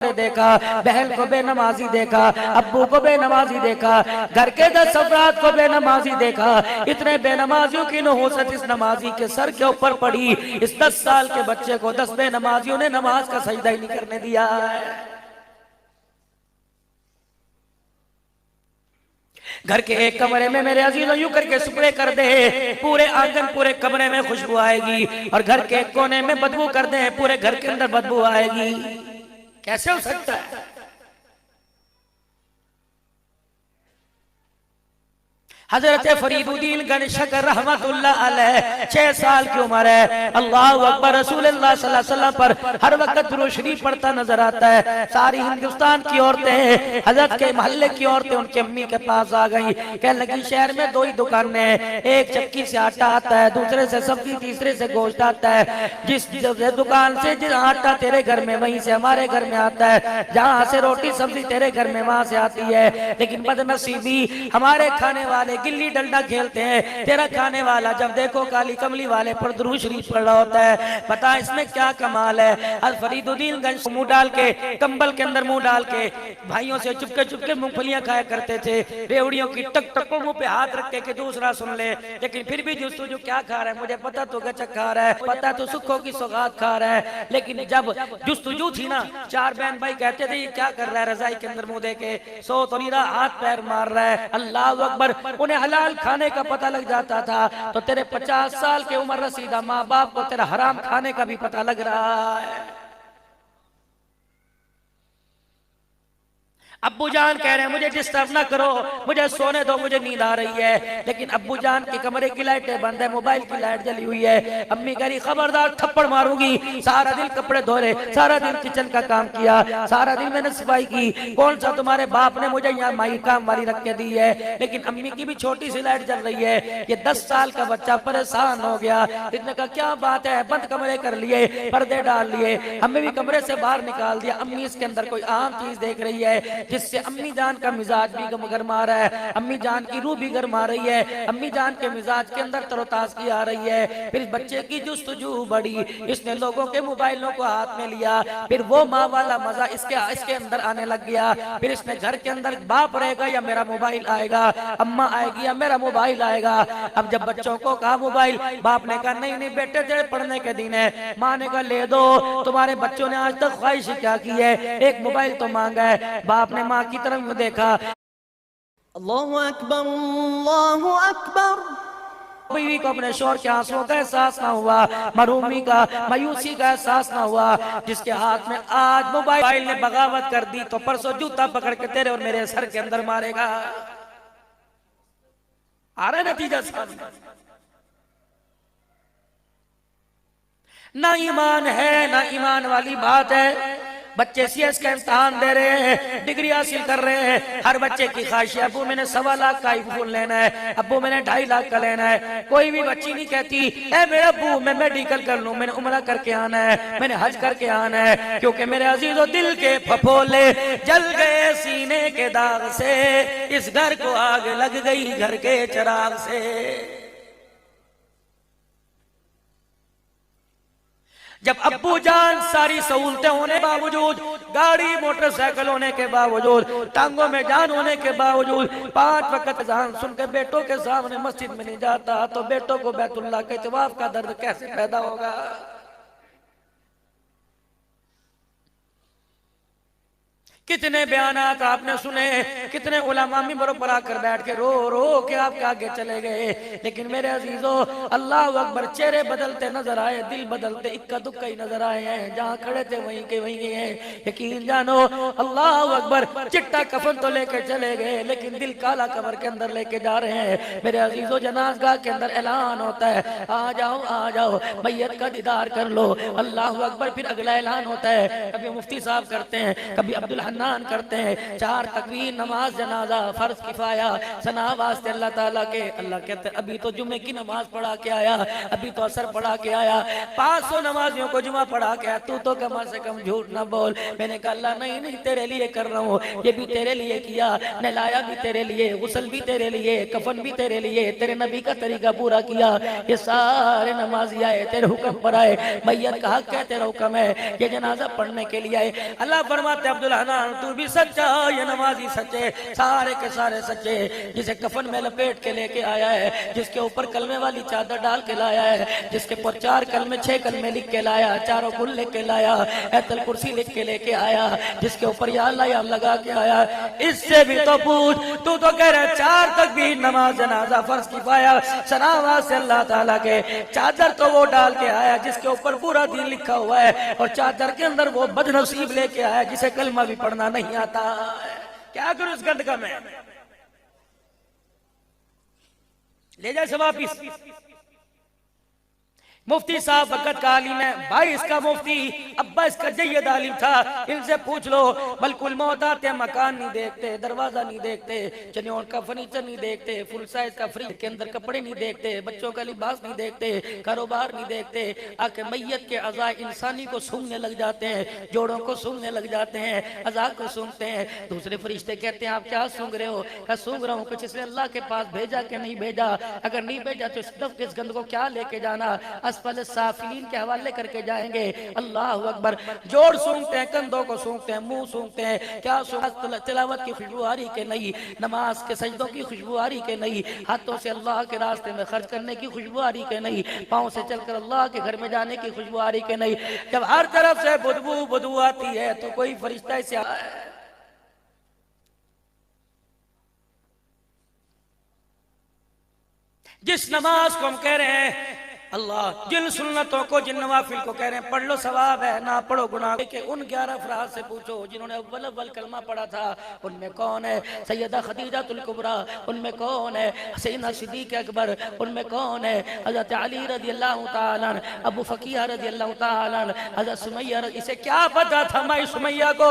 देखा, बहन को बेनमाजी देखा, अब्बू को बेनमाजी देखा, घर के 10 अफराद को बेनमाजी देखा। इतने बेनमाजियों की नहुसत इस नमाजी के सर के ऊपर पड़ी। इस 10 साल के बच्चे को 10 बेनमाजियों ने नमाज का सजदा ही नहीं करने दिया है। घर के एक कमरे में मेरे अजीजों यूं करके स्प्रे कर दे, पूरे आंगन पूरे कमरे में खुशबू आएगी, और घर के एक कोने में बदबू कर दे, पूरे घर के अंदर बदबू आएगी। कैसे हो सकता है? हजरत फरीदुद्दीन गणशकर रहमतुल्लाह अलैह 6 साल की उम्र है। अल्लाहु अकबर। रसूलुल्लाह सल्लल्लाहु अलैहि वसल्लम पर हर वक्त दुरूद शरीफ पढ़ता नजर आता है। सारी हिंदुस्तान की औरतें, हजरत के मोहल्ले की औरतें उनके अम्मी के पास आ गई। कहने लगी, शहर में 2 ही दुकानें हैं, एक चक्की से आटा आता है, दूसरे से सब्जी, तीसरे से गोश्त आता है। जिस दुकान से जिस आटा तेरे घर में, वहीं से हमारे घर में आता है। जहाँ से रोटी सब्जी तेरे घर में, वहां से आती है। लेकिन बदनसीबी, हमारे खाने वाले गिल्ली डंडा खेलते हैं, तेरा खाने वाला जब देखो काली कमली वाले पर दुरूद शरीफ पढ़ रहा होता है। बता इसमें क्या कमाल है? अल फरीदुद्दीन गंज मुंह डाल के, कंबल के अंदर मुंह डाल के भाइयों से चुपके चुपके मूंगफलियां खाया करते थे। रेवड़ियों की टक टक मुंह पे हाथ रख के दूसरा सुन ले, लेकिन फिर भी जो क्या खा रहा है, मुझे पता तो गचक खा रहा है, पता तो सुखों की सौगात खा रहा है। लेकिन जब जुस्तजू थी ना, 4 बहन भाई कहते थे ये क्या कर रहा है, रजाई के अंदर मुंह दे के सो तो नहीं रहा, हाथ पैर मार रहा है। अल्लाह अकबर। उन्हें हलाल खाने का पता लग जाता था, तो तेरे 50 साल के उम्र रसीदा माँ बाप को तेरा हराम खाने का भी पता लग रहा है। अब्बू जान कह रहे हैं मुझे डिस्टर्ब ना करो, मुझे सोने दो, मुझे नींद आ रही है। लेकिन अब्बू जान के कमरे की लाइटें बंद है, मोबाइल की लाइट जली हुई है। अम्मी कह रही खबरदार थप्पड़ मारूंगी। सारा दिन कपड़े धोले, सारा दिन किचन का काम किया, सारा दिन मैंने सफाई की, कौन सा तुम्हारे बाप ने मुझे यहाँ माई काम वाली रख के दी है। लेकिन अम्मी की भी छोटी सी लाइट जल रही है। ये 10 साल का बच्चा परेशान हो गया। इसने कहा क्या बात है, बंद कमरे कर लिए, पर्दे डाल लिए, हमें भी कमरे से बाहर निकाल दिया। अम्मी इसके अंदर कोई आम चीज देख रही है, जिससे अम्मी जान का मिजाज भी गरमा रहा है, अम्मी जान की रूह भी गरमा रही है, अम्मी जान के मिजाज के अंदर तरोताजगी आ रही है। फिर इस बच्चे की जुस्तजू बढ़ी, इसने लोगों के मोबाइलों को हाथ में लिया। फिर वो माँ वाला मजा इसके अंदर आने लग गया। फिर इसने घर के अंदर बाप रहेगा या मेरा मोबाइल आएगा, अम्मा आएगी या मेरा मोबाइल आएगा। अब जब बच्चों को कहा मोबाइल, बाप ने कहा नहीं नहीं बेटे, तेरे पढ़ने के दिन है। माँ ने कहा ले दो, तुम्हारे बच्चों ने आज तक ख्वाहिश क्या की है, एक मोबाइल तो मांगा है। बाप ने माँ की तरफ देखा। अल्लाहु अकबर, अल्लाहु अकबर। बीवी को अपने शौहर के आंसुओं का एहसास ना हुआ, मरूमी का, मायूसी का एहसास ना हुआ। जिसके हाथ में आज मोबाइल ने बगावत कर दी, तो परसों जूता पकड़ के तेरे और मेरे सर के अंदर मारेगा। आ रहा है नतीजा सामने? ना ईमान है, ना ईमान वाली बात है। बच्चे सीएस का इम्तिहान दे रहे हैं, डिग्री हासिल कर रहे हैं। हर बच्चे की ख्वाहिश है अब्बू मैंने 1.25 लाख का आईफोन लेना है, अब्बू मैंने 2.5 लाख का लेना है। कोई भी बच्ची नहीं कहती ए मेरे अब्बू मैं मेडिकल कर लूं, मैंने उम्रा करके आना है, मैंने हज करके आना है। क्योंकि मेरे अजीजों दिल के फफोले जल गए सीने के दाग से, इस घर को आग लग गई घर के चिराग से। जब अब्बू जान सारी सहूलतें होने बावजूद, गाड़ी मोटरसाइकिल होने के बावजूद, टांगों में जान होने के बावजूद 5 वक्त अज़ान सुन के बेटों के सामने मस्जिद में नहीं जाता, तो बेटों को बैतुल्लाह के तवाफ का दर्द कैसे पैदा होगा? कितने बयानात आपने सुने, कितने उलमा मिंबर पर आकर बैठ के रो रो के आपके आगे चले गए। लेकिन मेरे अजीजों, अल्लाह अकबर, चेहरे बदलते नजर आए, दिल बदलते इक्का दुक्का ही नजर आए हैं। जहाँ खड़े थे वहीं के वहीं गए हैं। यकीन जानो अल्लाह अकबर, चिट्टा कफन तो लेकर चले गए, लेकिन दिल काला कब्र के अंदर लेके जा रहे हैं। मेरे अजीजों, जनाज़गाह के अंदर ऐलान होता है आ जाओ मैयत का दीदार कर लो। अल्लाह अकबर। फिर अगला ऐलान होता है, कभी मुफ्ती साहब करते हैं, कभी अब्दुल इत्मीनान करते हैं। 4 तकबीर नमाज जनाजा फर्ज किफाया सना वास्ते अल्लाह ताला के। अल्लाह कहते अभी तो जुमे की नमाज पढ़ा के आया, अभी तो असर पढ़ा के आया, 500 नमाजियों को जुमा पढ़ा के आया, तू तो कम से कम झूठ ना बोल। मैंने कहा अल्लाह नहीं नहीं तेरे लिए कर रहा हूँ, ये भी तेरे लिए किया, नहलाया भी तेरे लिए, गुस्ल भी तेरे लिए, कफन भी तेरे लिए, तेरे नबी का तरीका पूरा किया। ये सारे नमाजी आए तेरे हुक्म पर आए, मैयत का हक है, तेरा हुक्म है, ये जनाजा पढ़ने के लिए आए। अल्लाह फरमाते अब्दुल हन्नान तू भी सच्चा, ये नमाजी सच्चे, सारे के सारे सच्चे। जिसे कफन में लपेट के लेके आया है, जिसके ऊपर कलमे वाली चादर डाल के लाया है, जिसके ऊपर 4 कलमे 6 कलमे लिख के लाया, चारों कुल लिख के लाया, ऐतल कुर्सी लिख के लेके आया, जिसके ऊपर या अल्लाह या लगा के आया। इससे भी तो पूछ, तू तो कह रहे 4 तकबीर नमाज जनाजा फर्ज किफाया सनावा से अल्लाह ताला के। चादर तो वो डाल के आया जिसके ऊपर पूरा दीन लिखा हुआ है, और चादर के अंदर वो बदनसीब लेके आया जिसे कलमा भी पढ़ना नहीं आता। क्या करूं इस गंद का मैं? ले जाए से वापिस। मुफ्ती साहब वक़्त का आलिम है, भाई इसका मुफ्ती, अब्बा इसका जय्यद आलिम था। इनसे पूछ लो, बल्कुल मौत आते मकान नहीं देखते, दरवाजा नहीं देखते, चनियों का फर्नीचर नहीं देखते, फुल साइज का फ्रिज के अंदर कपड़े नहीं देखते, बच्चों का लिबास नहीं देखते, कारोबार नहीं देखते। आके मैयत के अज़ा इंसानी को सूंघने लग जाते हैं, जोड़ों को सूंघने लग जाते हैं, अज़ा को सूंघते हैं। दूसरे फरिश्ते कहते हैं आप क्या सूंघ रहे हो? क्या सूंघ रहा हूँ कुछ इसने अल्लाह के पास भेजा कि नहीं भेजा, अगर नहीं भेजा तो इस गंद को क्या लेके जाना, असफल साफिलीन के हवाले करके जाएंगे। अल्लाह अकबर। जोड़ सूंघते हैं, कंधों को सूंघते हैं, मुंह सूंघते हैं, क्या तिलावत की खुशबू आ रही के नहीं, नमाज के सजदों की खुशबू आ रही के नहीं, हाथों से अल्लाह के रास्ते में खर्च करने की खुशबू आ रही के नहीं, पाँव से चलकर अल्लाह के घर में जाने की खुशबू आ रही के नहीं। जब हर तरफ से बदबू आती है तो कोई फरिश्ता इसे जिस नमाज को हम कह रहे हैं अल्लाह, जिन सुन्नतों को जिन नवाफिल को कह रहे हैं पढ़ लो सवाब है, ना पढ़ो गुनाह के। उन 11 अफराद से पूछो जिन्होंने अव्वल कलमा पढ़ा था, उनमें कौन है सैयदा खदीजातुल कुबरा, उनमें कौन है सैयदना सिद्दीक अकबर, उनमें कौन है हजरत अली रज़ियल्लाहु ताला, अबू फकीह रज़ियल्लाहु ताला, हजरत सुमैया। इसे क्या पता था माई सुमैया को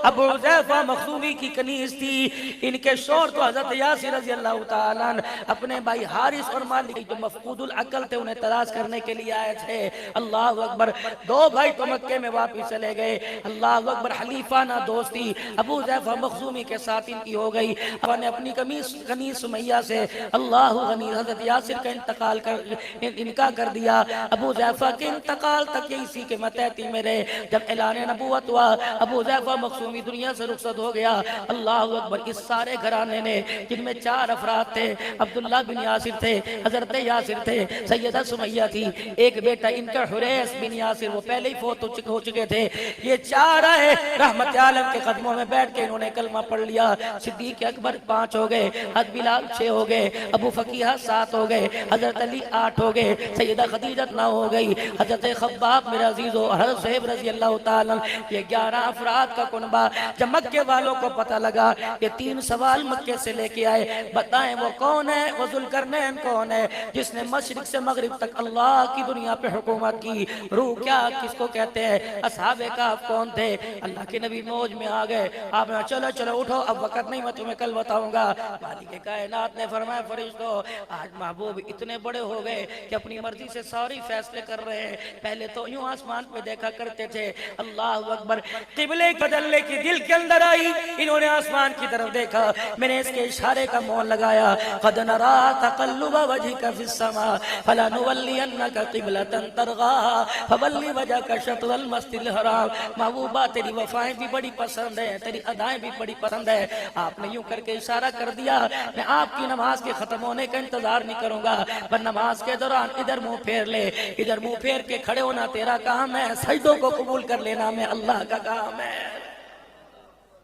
अबू हुज़ैफा मखज़ूमी की कनीज थी। इनके शोर तो हजरत यासिर रज़ियल्लाहु ताला अपने भाई हारिस और मालिक जो मफकूदुल अकल थे उन्हें तलाश करने के लिए आए थे। अल्लाह अकबर। 2 भाई तो मक्के में वापिस चले गए। अल्लाह अकबर। खलीफा ना दोस्ती अबू हुज़ैफा मखज़ूमी के साथ इनकी हो गई। अपने अपनी कनीज सुमैया से अल्लाह गनी हज़रत यासिर का इंतकाल कर इनका कर दिया। अबू हुज़ैफा के इंतकाल तक ये इसी के मतहती में रहे। जब ऐलान नबूवत हुआ अबू हुज़ैफा मखज़ूमी दुनिया से रुखसत हो गया। अल्लाह अकबर। इस सारे घराने ने जिनमें 4 अफराद थे, अब्दुल्लाह बिन यासिर थे, हजरत यासिर थे, सैयदा सुमैया थी, एक बेटा इनका हुरैस बिन यासिर वो पहले ही फौत हो चुके थे। ये 4 आए रहमत आलम के कदमों में बैठ के इन्होंने कलमा पढ़ लिया। सिद्दीक अकबर 5 हो गए, हज़रत बिलाल 6 हो गए, अबू फकीहा 7 हो गए, हजरत अली 8 हो गए, सैयदा खदीजा 9 हो गई, हजरत खब्बाब मेरा अजीज़ो हजरत सुहैब रज़ी अल्लाह ताला। ये 11 अफराद का कुनबा। जब मक्के वालों को पता लगा ये 3 सवाल मक्के से लेके आए, बताएं वो कौन है, वो ज़ुल्करनैन कौन है जिसने मशरिक से मगरिब तक अल्लाह की दुनिया पे हुकूमत की। रूह क्या किसको कहते हैं, असहाबे कहफ कौन थे। अल्लाह के नबी मौज में आ गए। आपने चलो चलो उठो, अब वक्त नहीं, मैं तुम्हें कल बताऊंगा। मालिक कायनात ने फरमाया फरिश्तों आज महबूब इतने बड़े हो गए कि अपनी मर्जी से सारी फैसले कर रहे हैं। पहले तो यूं आसमान पे देखा करते थे। अल्लाह अकबर। किबले बदलने की दिल के अंदर आई, इन्होंने आसमान की तरफ देखा, मैंने इसके इशारे का मोहर लगाया। क़द नरा तक़ल्लुब वजहिका फिस समा फलनुवल्लियन्नका क़िबलतन तरग़ाहा फवल्लि वजहका शत्रल मस्जिदिल हराम। महबूबा तेरी वफाएं भी बड़ी पसंद है, तेरी अदाएं भी बड़ी पसंद है। आपने यूं करके इशारा कर दिया, मैं आपकी नमाज के खत्म होने का इंतजार नहीं करूंगा, पर नमाज के दौरान इधर मुंह फेर ले, इधर मुंह फेर के खड़े होना तेरा काम है, सजदों को कबूल कर लेना में अल्लाह का काम है।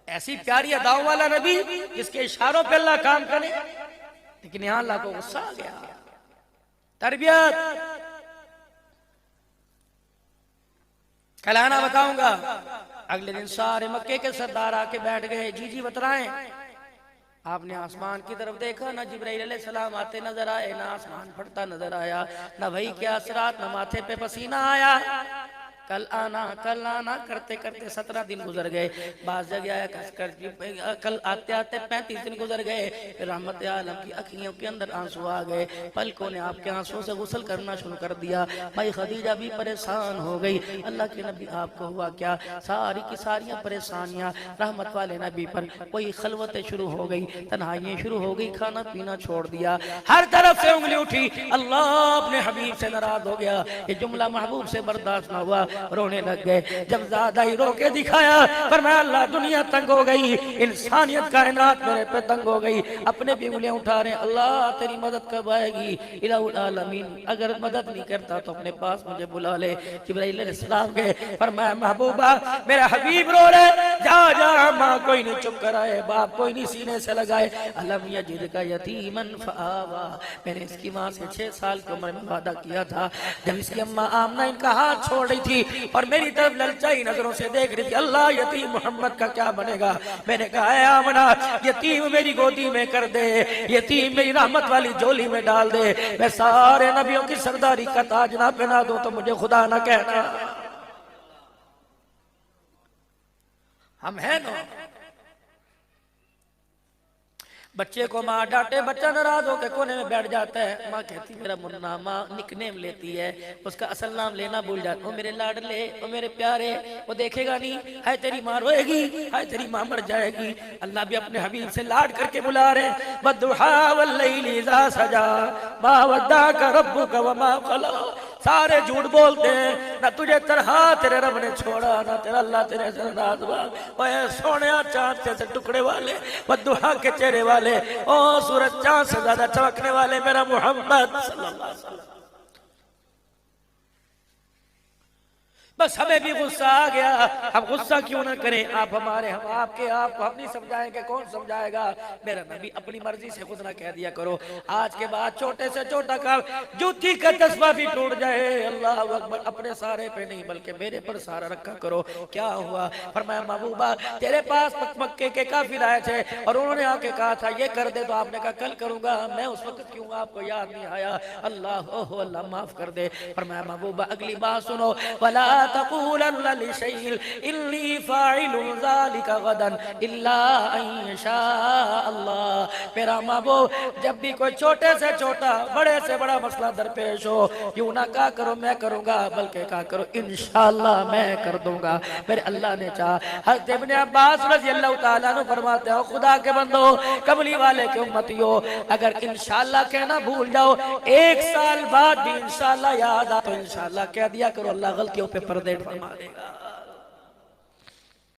ऐसी प्यारी अदाओं वाला नबी जिसके इशारों पे अल्लाह काम करे। लेकिन यहां अल्लाह को गुस्सा आ गया। तरबियत कहलाना बताऊंगा। अगले दिन सारे मक्के के सरदार आके बैठ गए। जी बतलाएं। आपने आसमान की तरफ देखा, ना जिब्राइल अलैहिस्सलाम आते नजर आए, ना आसमान फटता नजर आया, ना वही के असरात, ना माथे पे पसीना आया। कल आना करते करते 17 दिन गुजर गए। बाज जगह आया कसकर कल आते आते 35 दिन गुजर गए। रहमत आलम की अखियों के अंदर आंसू आ गए। पलकों ने आपके आंसुओं से गुस्ल करना शुरू कर दिया। भाई खदीजा भी परेशान हो गई। अल्लाह के नबी आपको हुआ क्या? सारी की सारियां परेशानियां रहमत वाले नबी पर। कोई खलवतें शुरू हो गई, तन्हाइयां शुरू हो गई, खाना पीना छोड़ दिया। हर तरफ से उंगली उठी। अल्लाह अपने हबीब से नाराज हो गया। ये जुमला महबूब से बर्दाश्त न हुआ, रोने लग गए। जब ज्यादा ही रो के दिखाया फरमाया अल्लाह दुनिया तंग हो गई, इंसानियत कायनात मेरे पे तंग हो गई। अपने भी उंगलियां उठा रहे हैं, अल्लाह तेरी मदद कब आएगी? इलाहुल आलमीन अगर मदद नहीं करता तो अपने पास मुझे बुला ले। जिब्राइल अलैहिस्सलाम गए, फरमाया महबूबा मेरा हबीब रो रहे, जा जा माँ कोई नहीं चुप कराए, बाप कोई नहीं सीने से लगाए। अलम यजिदका यतीमन फआवा, मैंने इसकी माँ से 6 साल की उम्र में वादा किया था। जब इसकी अम्मा आमना इनका हाथ छोड़ रही थी और मेरी तरफ ललचाई नजरों से देख रही थी, अल्लाह यतीम मोहम्मद का क्या बनेगा? मैंने कहा है आमना यतीम मेरी गोदी में कर दे, यतीम मेरी रहमत वाली झोली में डाल दे। मैं सारे नबियों की सरदारी का ताज ना पहना दूं तो मुझे खुदा ना कहना। हम हैं ना, बच्चे को माँ डांटे, बच्चा नाराज होकर कोने में बैठ जाता है। माँ कहती मेरा मुन्ना, माँ निकनेम लेती है, उसका असल नाम लेना भूल जाता। वो मेरे लाडले, वो मेरे प्यारे, वो देखेगा नहीं, है तेरी माँ रोएगी, है तेरी माँ मर जाएगी। अल्लाह भी अपने हबीब से लाड करके बुला रहे हैं। बद्दुहा वल्लैलि इज़ा सजा मा वद्दाका रब्बुका वमा क़ला। सारे झूठ बोलते हैं, ना तुझे तरहा तेरे रब ने छोड़ा, ना तेरा अल्लाह तेरे से नाराज हुआ। ओए सोनिया चांद से टुकड़े वाले, बद्दुहा के चेहरे वाले, ओ सूरज चांद से ज्यादा चमकने वाले मेरा मोहम्मद सल्लल्लाहु अलैहि वसल्लम। बस हमें भी गुस्सा आ गया। हम गुस्सा क्यों ना करें? आप हमारे, हम आपके, आपको हम नहीं समझाएंगे, कौन समझाएगा? मेरा नबी अपनी मर्जी से खुद ना कह दिया करो। आज के बाद छोटे से छोटा काम, जूती का तस्बा भी टूट जाए, अल्लाह अकबर, अपने सारे पे नहीं बल्कि मेरे पर सारा रखा करो। क्या हुआ? फरमाया महबूबा तेरे पास मक्के के काफिर आए थे और उन्होंने आके कहा था ये कर दे, तो आपने कहा कल करूंगा। मैं उस वक्त क्यों आपको याद नहीं आया? अल्लाह ओह अल्लाह माफ कर दे। फरमाया महबूबा अगली बात सुनो, वला तक़ूलन्ना लिशैइन इन्नी फ़ाइलुन ज़ालिका गदन इल्ला अन यशा अल्लाह। मेरा महबूब जब भी कोई छोटे से छोटा, बड़े से बड़ा मसला दरपेश हो, यूं ना कहा करो मैं करूंगा, बल्कि कहा करो इंशाअल्लाह मैं कर दूंगा। मेरे अल्लाह ने चाहा। हज़रत इब्न अब्बास रज़ियल्लाहु ताला अन्हु फरमाते हो, खुदा के बंदो, कमली वाले के उम्मतियो, अगर इंशाअल्लाह कहना भूल जाओ, 1 साल बाद भी इंशाअल्लाह याद आ तो इंशाअल्लाह कह दिया करो, अल्लाह गलतियों पे पर्दे फरमा देगा।